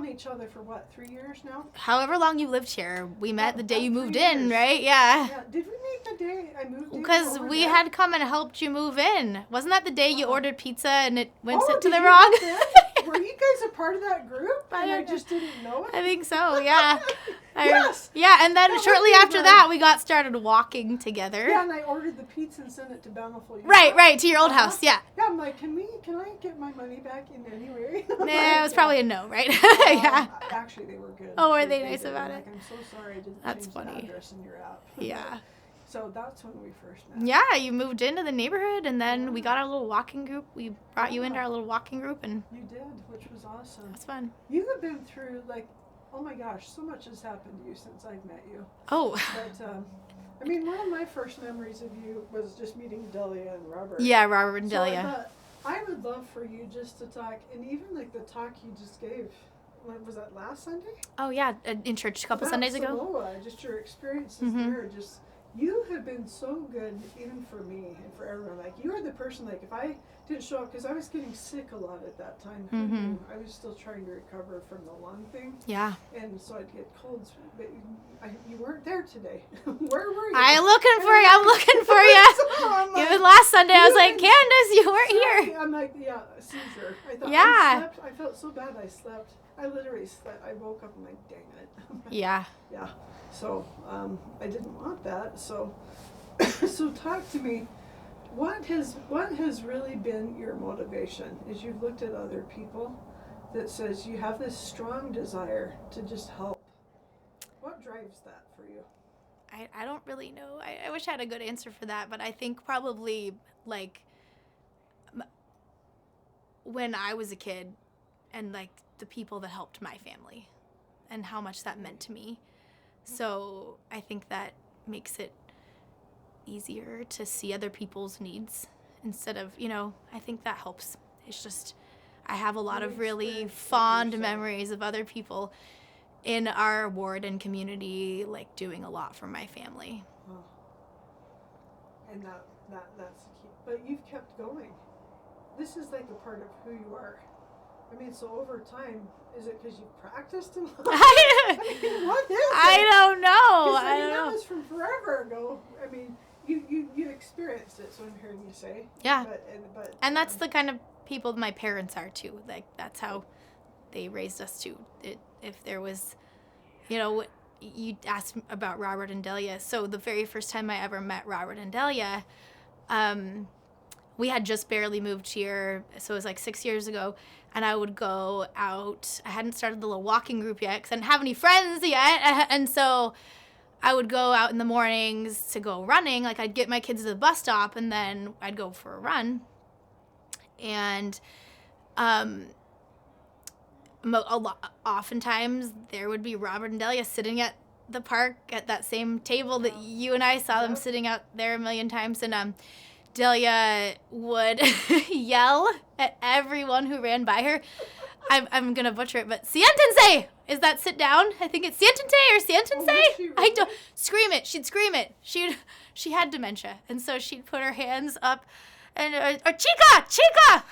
known each other for what, 3 years now? However long you lived here. We met the day you moved in, right? Yeah. Did we meet the day I moved in? Because we had come and helped you move in. Wasn't that the day you ordered pizza and it went to did the you wrong? Were you guys a part of that group? I just didn't know it? I think so, yeah. Yes. Yeah, and then shortly after that, we got started walking together. Yeah, and I ordered the pizza and sent it to Bountiful. Right, to your old house, yeah. Yeah, I'm like, can I get my money back in any way? Nah, it was probably a no, right? Yeah. Actually, they were good. Oh, were they nice about it? Like, I'm so sorry I didn't That's change funny. the address in your app. Yeah. So that's when we first met. Yeah, you moved into the neighborhood, and then we got our little walking group. We brought you into our little walking group, and you did, which was awesome. It was fun. You have been through, like, oh my gosh, so much has happened to you since I've met you. Oh. But, I mean, one of my first memories of you was just meeting Delia and Robert. Yeah, Robert and So Delia. I would love for you just to talk, and even like the talk you just gave. What was that, last Sunday? Oh, yeah, in church a couple Sundays ago. Samoa, just your experiences there. Just you have been so good, even for me and for everyone. Like, you are the person, like, if I didn't show up, because I was getting sick a lot at that time. I was still trying to recover from the lung thing. Yeah. And so I'd get colds, but you weren't there today. Where were you? I'm looking for you. Like, Even last Sunday, I was like, Candace, you weren't here. I'm like, yeah, Caesar. I thought Yeah. I slept. I felt so bad I slept. I literally slept. I woke up and like, dang it. Yeah. Yeah. So I didn't want that. So so talk to me. What has really been your motivation as you've looked at other people that says you have this strong desire to just help? What drives that for you? I don't really know. I wish I had a good answer for that, but I think probably like when I was a kid and like the people that helped my family and how much that meant to me. So I think that makes it easier to see other people's needs instead of, I think that helps. It's just, I have a lot of really fond memories of other people in our ward and community, like doing a lot for my family. Oh. And that's the key. But you've kept going. This is like a part of who you are. I mean, so over time, is it because you've practiced in life? I mean, what is it? I don't know. I don't know. That was from forever ago. I mean, you experienced it, so I'm hearing you say. Yeah. And that's the kind of people my parents are too. Like that's how they raised us too. If there was, you asked about Robert and Delia. So the very first time I ever met Robert and Delia, we had just barely moved here. So it was like 6 years ago. And I would go out. I hadn't started the little walking group yet because I didn't have any friends yet. And so I would go out in the mornings to go running. Like I'd get my kids to the bus stop and then I'd go for a run. And oftentimes there would be Robert and Delia sitting at the park at that same table that you and I saw them sitting out there a million times. And Delia would yell at everyone who ran by her. I'm going to butcher it, but siéntense! Is that sit down? I think it's siéntense or siéntense. Really? I don't scream it. She'd scream it. She had dementia, and so she'd put her hands up and or chica!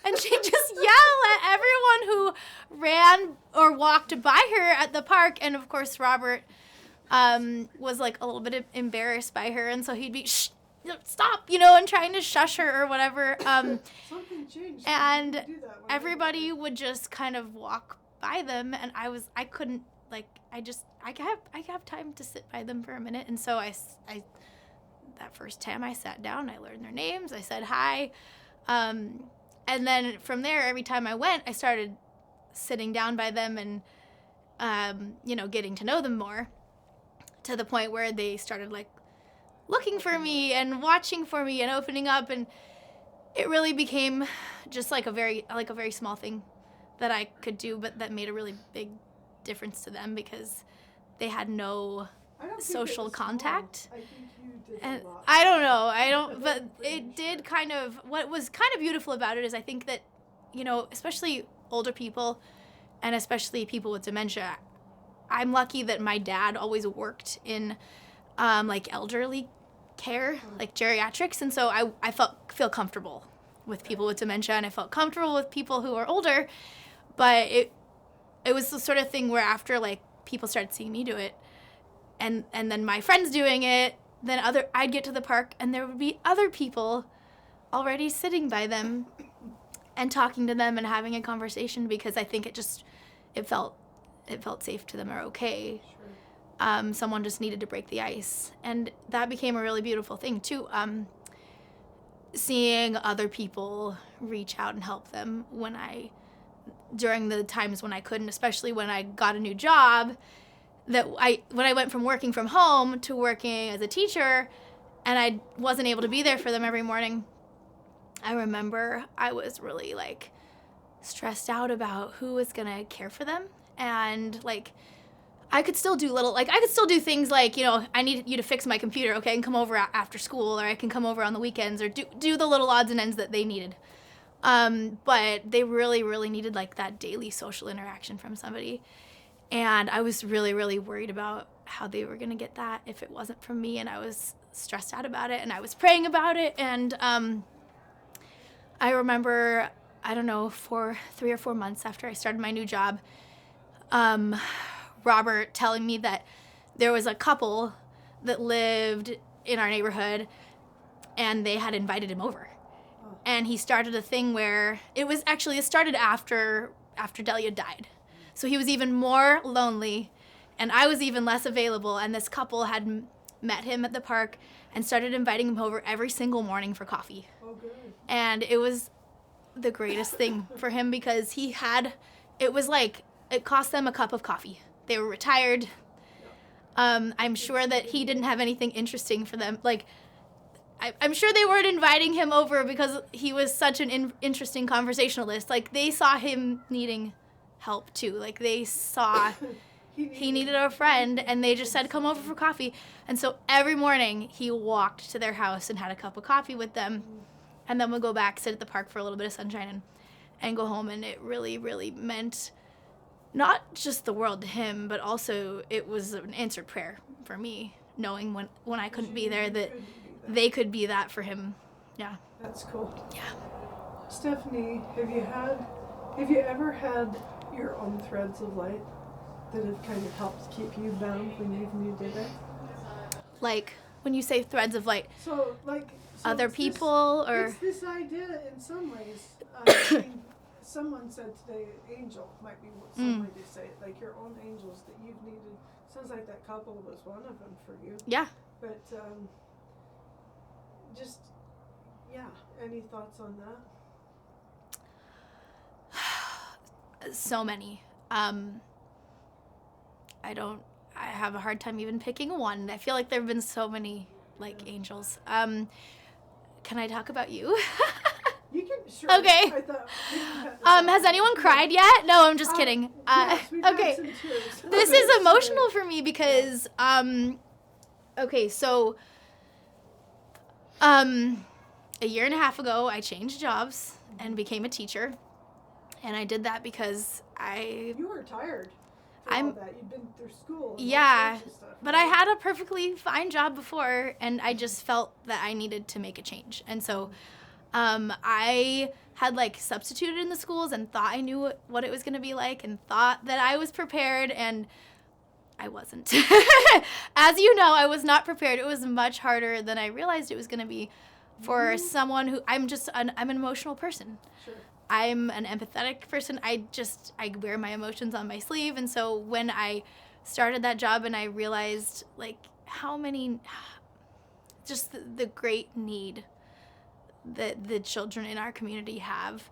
And she'd just yell at everyone who ran or walked by her at the park. And of course, Robert was like a little bit embarrassed by her, and so he'd be shh. Stop, and trying to shush her or whatever. Something changed. And everybody would just kind of walk by them, and I couldn't, like, I have time to sit by them for a minute. And so I that first time I sat down, I learned their names, I said hi. And then from there, every time I went, I started sitting down by them and, getting to know them more, to the point where they started, like, looking for me and watching for me and opening up, and it really became just like a very small thing that I could do, but that made a really big difference to them because they had no social contact. I think you did and a lot. I don't know, but it did kind of, what was kind of beautiful about it is I think that, especially older people and especially people with dementia, I'm lucky that my dad always worked in like elderly care, like geriatrics, and so I feel comfortable with people with dementia, and I felt comfortable with people who are older, but it was the sort of thing where after like people started seeing me do it, and then my friends doing it, then I'd get to the park and there would be other people already sitting by them and talking to them and having a conversation, because I think it felt safe to them, or okay. Sure. Someone just needed to break the ice, and that became a really beautiful thing too. Seeing other people reach out and help them during the times when I couldn't, especially when I got a new job, when I went from working from home to working as a teacher, and I wasn't able to be there for them every morning. I remember I was really like stressed out about who was gonna care for them, and like I could still do things like, I need you to fix my computer. Okay, I can come over after school, or I can come over on the weekends, or do the little odds and ends that they needed. But they really, really needed like that daily social interaction from somebody. And I was really, really worried about how they were gonna get that if it wasn't from me, and I was stressed out about it, and I was praying about it. And I remember, I don't know, 3 or 4 months after I started my new job, Robert telling me that there was a couple that lived in our neighborhood and they had invited him over. Oh. And he started a thing where it started after Delia died. So he was even more lonely and I was even less available, and this couple had met him at the park and started inviting him over every single morning for coffee. Oh, good. And it was the greatest thing for him, because it cost them a cup of coffee. They were retired. I'm sure that he didn't have anything interesting for them. Like, I'm sure they weren't inviting him over because he was such an interesting conversationalist. Like, they saw him needing help too. Like, they saw he needed a friend, and they just said, come over for coffee. And so every morning he walked to their house and had a cup of coffee with them, and then would go back, sit at the park for a little bit of sunshine, and go home. And it really, really meant not just the world to him, but also it was an answered prayer for me, knowing when I couldn't be there that they could be that for him. Yeah. That's cool. Yeah. Steffanie, have you ever had your own threads of light that have kind of helped keep you bound when you did it? Like, when you say threads of light, so other people, or it's this idea in some ways. I mean, someone said today, angel might be some way to say it, like your own angels that you've needed. Sounds like that couple was one of them for you. Yeah. But any thoughts on that? So many. I have a hard time even picking one. I feel like there have been so many angels. Can I talk about you? You can, sure. Okay. I thought has anyone cried yet? No, I'm just kidding. Yes, we've okay. had some tears. This is emotional for me because, okay, so, a year and a half ago, I changed jobs and became a teacher. And I did that because You were tired. All that. You'd been through school. And yeah, stuff, right? but I had a perfectly fine job before, and I just felt that I needed to make a change. And so I had substituted in the schools and thought I knew what it was going to be like and thought that I was prepared, and I wasn't. As you know, I was not prepared. It was much harder than I realized it was going to be for someone who I'm an emotional person. Sure. I'm an empathetic person. I wear my emotions on my sleeve. And so when I started that job and I realized how many, just the great need that the children in our community have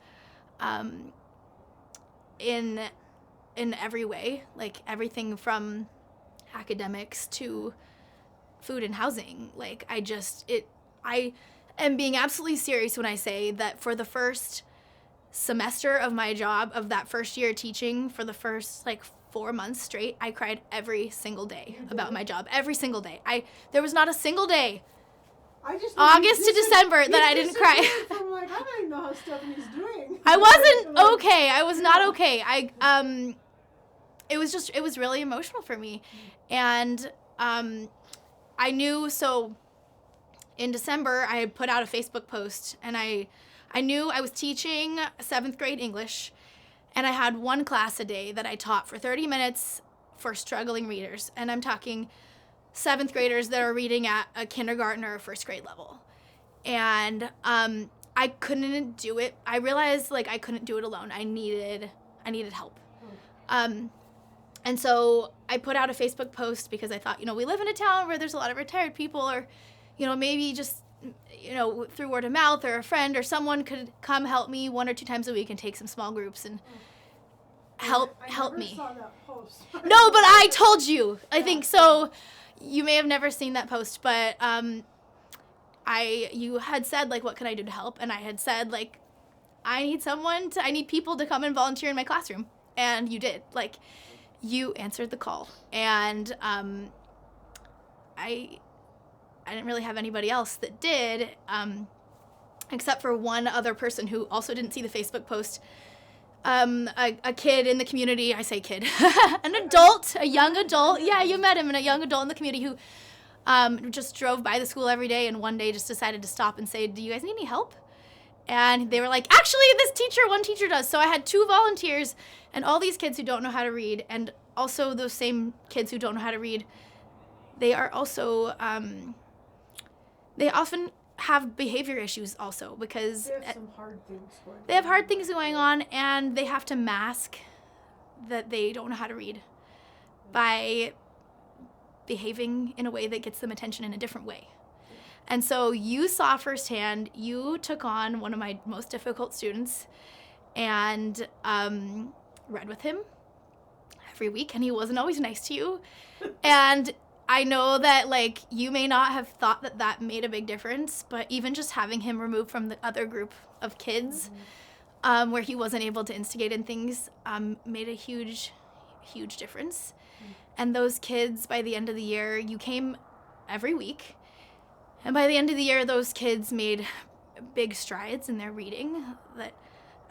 in every way, everything from academics to food and housing. I am being absolutely serious when I say that for the first semester of my job, of that first year teaching, for the first 4 months straight, I cried every single day about my job. Every single day. There was not a single day, August to December, that I didn't cry. I'm I don't even know how Stephanie's doing. I wasn't okay. I was not okay. It was really emotional for me. And I knew, so in December, I had put out a Facebook post, and I knew I was teaching 7th grade English, And I had one class a day that I taught for 30 minutes for struggling readers. And I'm talking 7th graders that are reading at a kindergarten or a 1st grade level. And I couldn't do it. I realized like I couldn't do it alone. I needed help. And so I put out a Facebook post because I thought, we live in a town where there's a lot of retired people, or, maybe just, through word of mouth or a friend or someone could come help me 1 or 2 times a week and take some small groups and help me. Saw that post. No, but I told you. I think so. You may have never seen that post, but you had said like, what can I do to help? And I had said like, I need people to come and volunteer in my classroom. And you did. Like, you answered the call. And I didn't really have anybody else that did, except for one other person who also didn't see the Facebook post. A kid in the community, I say kid, an adult, a young adult. Yeah, you met him, and a young adult in the community who just drove by the school every day and one day just decided to stop and say, do you guys need any help? And they were like, actually, one teacher does. So I had 2 volunteers and all these kids who don't know how to read, and also those same kids who don't know how to read, they are also, they often have behavior issues also because they have some hard things going on. They have hard things going on, and they have to mask that they don't know how to read by behaving in a way that gets them attention in a different way. And so you saw firsthand, you took on one of my most difficult students and read with him every week, and he wasn't always nice to you. And I know that, like, you may not have thought that made a big difference, but even just having him removed from the other group of kids where he wasn't able to instigate in things made a huge, huge difference. And those kids, by the end of the year, you came every week. And by the end of the year, those kids made big strides in their reading that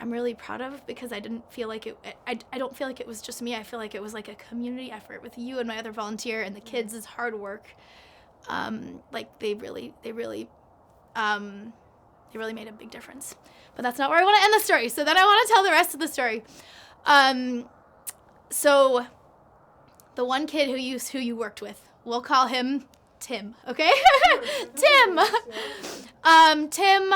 I'm really proud of, because I didn't feel like I don't feel like it was just me. I feel like it was like a community effort with you and my other volunteer and the kids' hard work. Like they really made a big difference. But that's not where I want to end the story. So then I want to tell the rest of the story. So the one kid who you worked with, we'll call him Tim, okay? Tim. Tim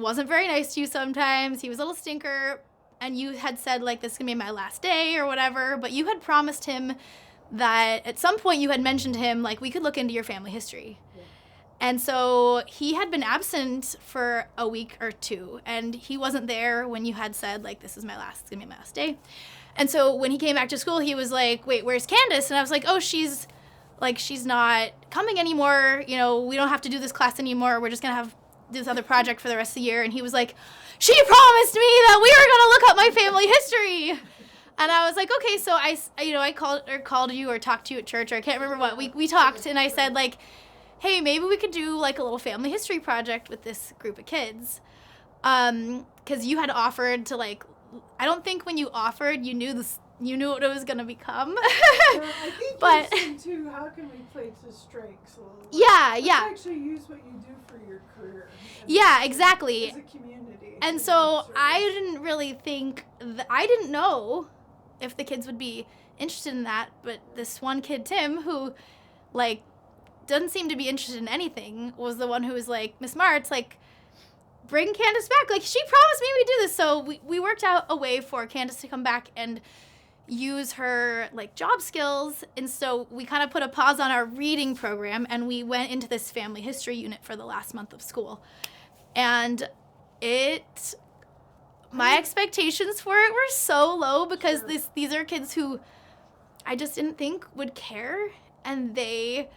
wasn't very nice to you sometimes. He was a little stinker, and you had said, like, this is going to be my last day or whatever, but you had promised him that at some point you had mentioned to him, like, we could look into your family history. Yeah. And so he had been absent for a week or 2, and he wasn't there when you had said, like, this is going to be my last day. And so when he came back to school, he was like, wait, where's Candace? And I was like, oh, she's not coming anymore. We don't have to do this class anymore. We're just going to have this other project for the rest of the year. And he was like, she promised me that we were going to look up my family history. And I was like, okay. So I called you or talked to you at church, or I can't remember what. We talked, and I said, like, hey, maybe we could do like a little family history project with this group of kids. Because you had offered to, like, I don't think when you offered, you knew what it was going to become. I think but you said too, how can we play to strengths a little bit? Yeah. Let's actually use what you do for your career. Yeah, exactly. As a community. And so I didn't really think, I didn't know if the kids would be interested in that, but this one kid, Tim, who, like, doesn't seem to be interested in anything, was the one who was like, Miss Martz, like, bring Candace back. Like, she promised me we'd do this. So we worked out a way for Candace to come back and use her, like, job skills. And so we kind of put a pause on our reading program, and we went into this family history unit for the last month of school. And my expectations for it were so low, because these are kids who I just didn't think would care, and they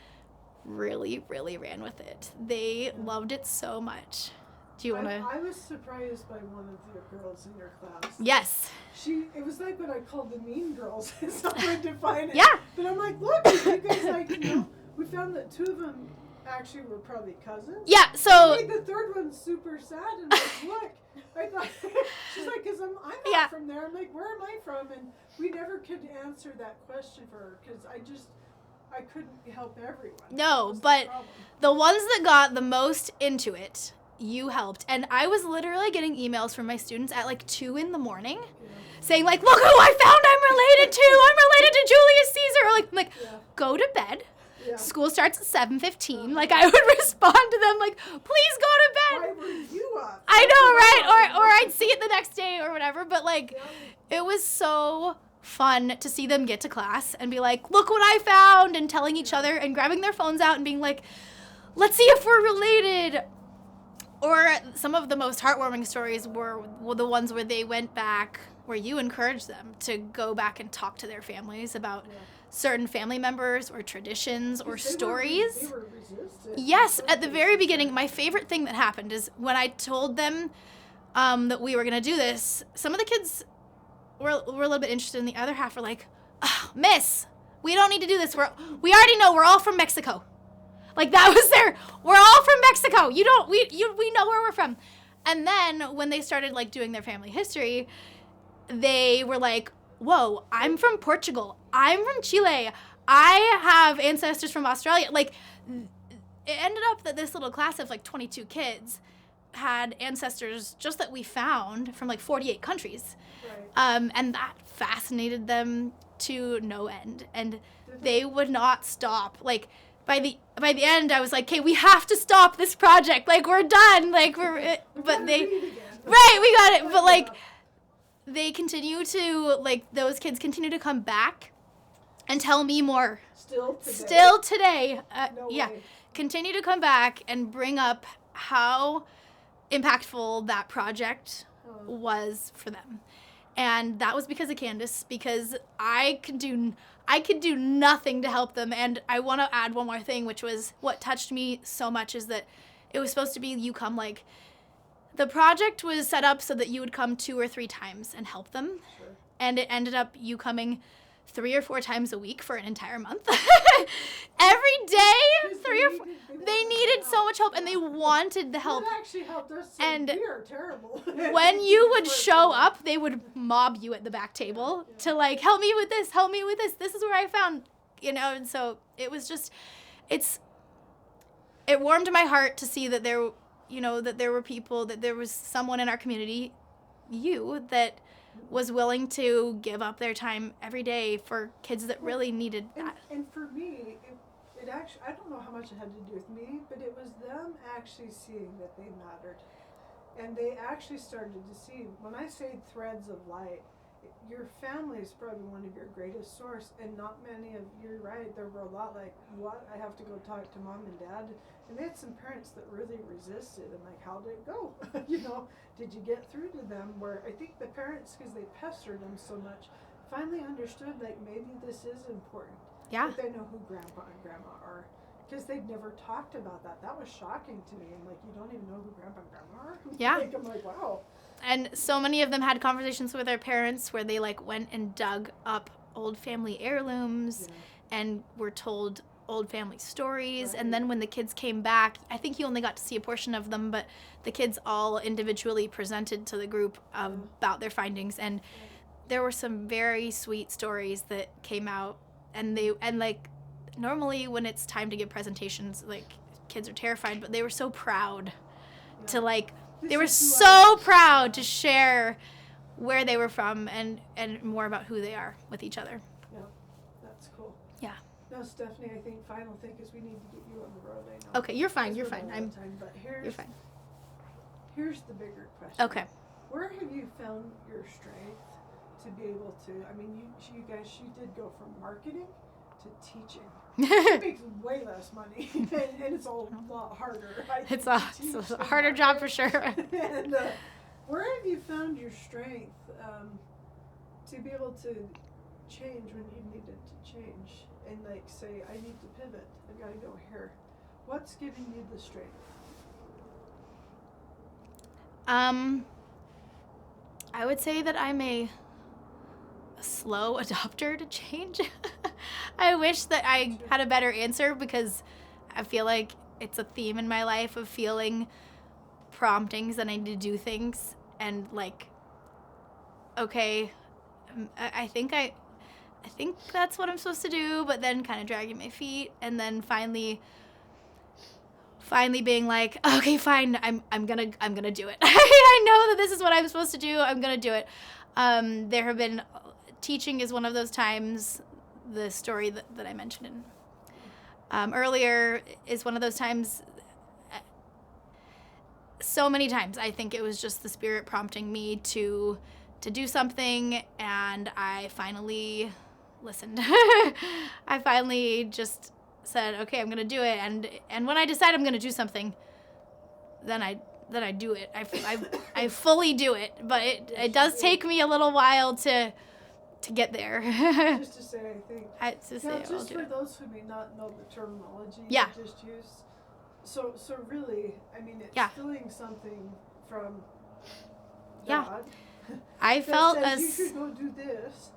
really, really ran with it. They loved it so much. Do you want to? I was surprised by one of the girls in your class. Yes. It was like what I called the mean girls. Someone defined it. Yeah. But I'm like, look, you guys, like, we found that 2 of them actually were probably cousins. Yeah, so. The third one's super sad, and like, look, I thought, she's like, because I'm not from there. I'm like, where am I from? And we never could answer that question for her, because I couldn't help everyone. No, but the ones that got the most into it you helped. And I was literally getting emails from my students at like 2 a.m. saying like, look who I found I'm related to. I'm related to Julius Caesar. Or like, go to bed. Yeah. School starts at 7:15. Like, I would respond to them like, please go to bed. Why were you up? I know, right? Or I'd see it the next day or whatever. But like, it was so fun to see them get to class and be like, look what I found, and telling each other and grabbing their phones out and being like, let's see if we're related. Or some of the most heartwarming stories were the ones where they went back, where you encouraged them to go back and talk to their families about certain family members or traditions or stories. They were resistant. Yes, at the very beginning, my favorite thing that happened is when I told them that we were going to do this, some of the kids were a little bit interested, and the other half were like, oh, Miss, we don't need to do this. We already know we're all from Mexico. Like, that was we're all from Mexico. We know where we're from. And then when they started like doing their family history, they were like, whoa, I'm from Portugal. I'm from Chile. I have ancestors from Australia. Like, it ended up that this little class of like 22 kids had ancestors just that we found from like 48 countries. Right. And that fascinated them to no end. And they would not stop. Like, by the end, I was like, okay, we have to stop this project. Like, we're done. Like, but they, right, we got it. But like, they continue to, like, those kids continue to come back and tell me more. Still today. No yeah. way. Continue to come back and bring up how impactful that project was for them. And that was because of Candace, because I could do nothing to help them. And I want to add one more thing, which was what touched me so much, is that it was supposed to be you come, like, the project was set up so that you would come 2 or 3 times and help them. Sure. And it ended up you coming 3 or 4 times a week for an entire month. Every day, 3 or 4. They needed so much help, and they wanted the help. That actually helped us. So And we are terrible. when you would show up, they would mob you at the back table to like, help me with this, this is where I found, and so it was just, it warmed my heart to see that there were people, that there was someone in our community, that was willing to give up their time every day for kids that really needed that. And for me, it actually, I don't know how much it had to do with me, but it was them actually seeing that they mattered. And they actually started to see, when I say threads of light, your family is probably one of your greatest source, and not many of, you're right, there were a lot like, what, I have to go talk to mom and dad, and they had some parents that really resisted, and like, how did it go? Did you get through to them? Where I think the parents, because they pestered them so much, finally understood, like, maybe this is important. Yeah. That they know who grandpa and grandma are, because they'd never talked about that. That was shocking to me. I'm like, you don't even know who grandpa and grandma are? Yeah. I'm like, wow. And so many of them had conversations with their parents where they like went and dug up old family heirlooms and were told old family stories. Right. And then when the kids came back, I think you only got to see a portion of them, but the kids all individually presented to the group about their findings. And there were some very sweet stories that came out. And like, normally when it's time to give presentations, like, kids are terrified, but they were so proud to like, they were so proud to share where they were from and more about who they are with each other. Yeah, that's cool. Yeah. Now, Steffanie, I think final thing is we need to get you on the road. I know. Okay, you're fine. You're We're fine. running out of time, but You're fine. Here's the bigger question. Okay. Where have you found your strength to be able to? I mean, you guys, she did go from marketing to teaching. It makes way less money, and it's a lot harder. It's a harder job for sure. And where have you found your strength to be able to change when you needed to change, and like say, I need to pivot, I've got to go here? What's giving you the strength? I would say that I'm a slow adopter to change. I wish that I had a better answer, because I feel like it's a theme in my life of feeling promptings that I need to do things and like, okay, I think that's what I'm supposed to do, but then kind of dragging my feet, and then finally finally being like, okay, fine, I'm gonna do it. I know that this is what I'm supposed to do. I'm gonna do it. There have been, teaching is one of those times. The story that I mentioned earlier is one of those times. So many times I think it was just the Spirit prompting me to do something, and I finally listened. I finally just said, okay, I'm gonna do it, and when I decide I'm gonna do something, then I do it. I fully do it, but it does take me a little while to get there. Just to say, I'll do just for it. those who may not know the terminology Yeah. you just used. So really, I mean, it's Yeah. feeling something from Yeah. God. I that felt says as you should go do this,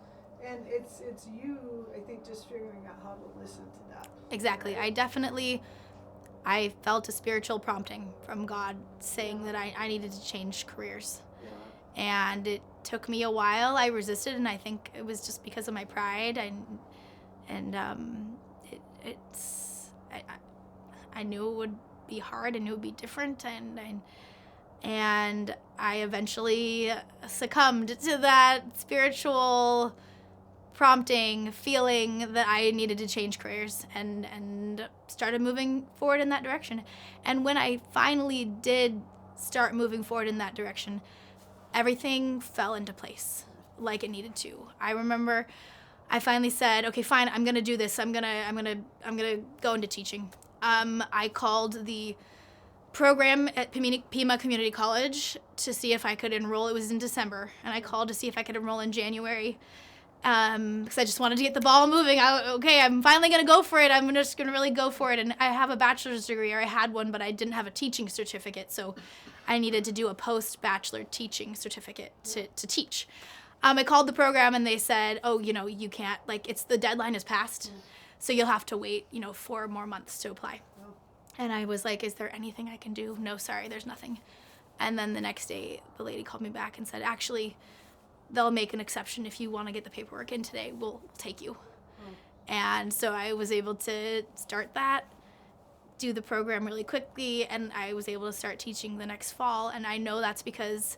and it's you. I think just figuring out how to listen to that. exactly. Right? I felt a spiritual prompting from God saying that I needed to change careers. Yeah. And it took me a while. I resisted, and I think it was just because of my pride. I knew it would be hard. I knew it would be different, and I eventually succumbed to that spiritual prompting, feeling that I needed to change careers, and started moving forward in that direction. And when I finally did start moving forward in that direction, everything fell into place like it needed to. I remember I finally said, okay, fine, I'm gonna do this. I'm gonna go into teaching. I called the program at Pima Community College to see if I could enroll. It was in December, and I called to see if I could enroll in January, because I just wanted to get the ball moving. I'm finally gonna go for it. I'm just gonna really go for it. And I have a bachelor's degree, or I had one, but I didn't have a teaching certificate, so I needed to do a post-bachelor teaching certificate to teach. I called the program, and they said, oh, you can't, the deadline is passed, so you'll have to wait, 4 more months to apply. Wow. And I was like, is there anything I can do? No, sorry, there's nothing. And then the next day, the lady called me back and said, actually, they'll make an exception if you want to get the paperwork in today. We'll take you. And so I was able to start that, do the program really quickly, and I was able to start teaching the next fall. And I know that's because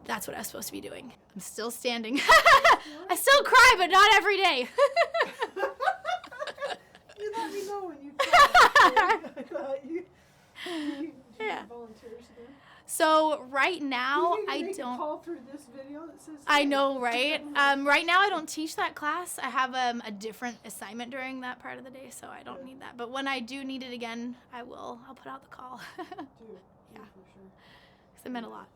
that's what I was supposed to be doing. I'm still standing. I still cry, but not every day. You let me know when you cry. I thought you Yeah. volunteers there. So right now, You I make don't. a call through this video that says. I know, right? Right now, I don't teach that class. I have a different assignment during that part of the day, so I don't need that. But when I do need it again, I will. I'll put out the call. Do. Yeah. For sure. 'Cause it meant a lot.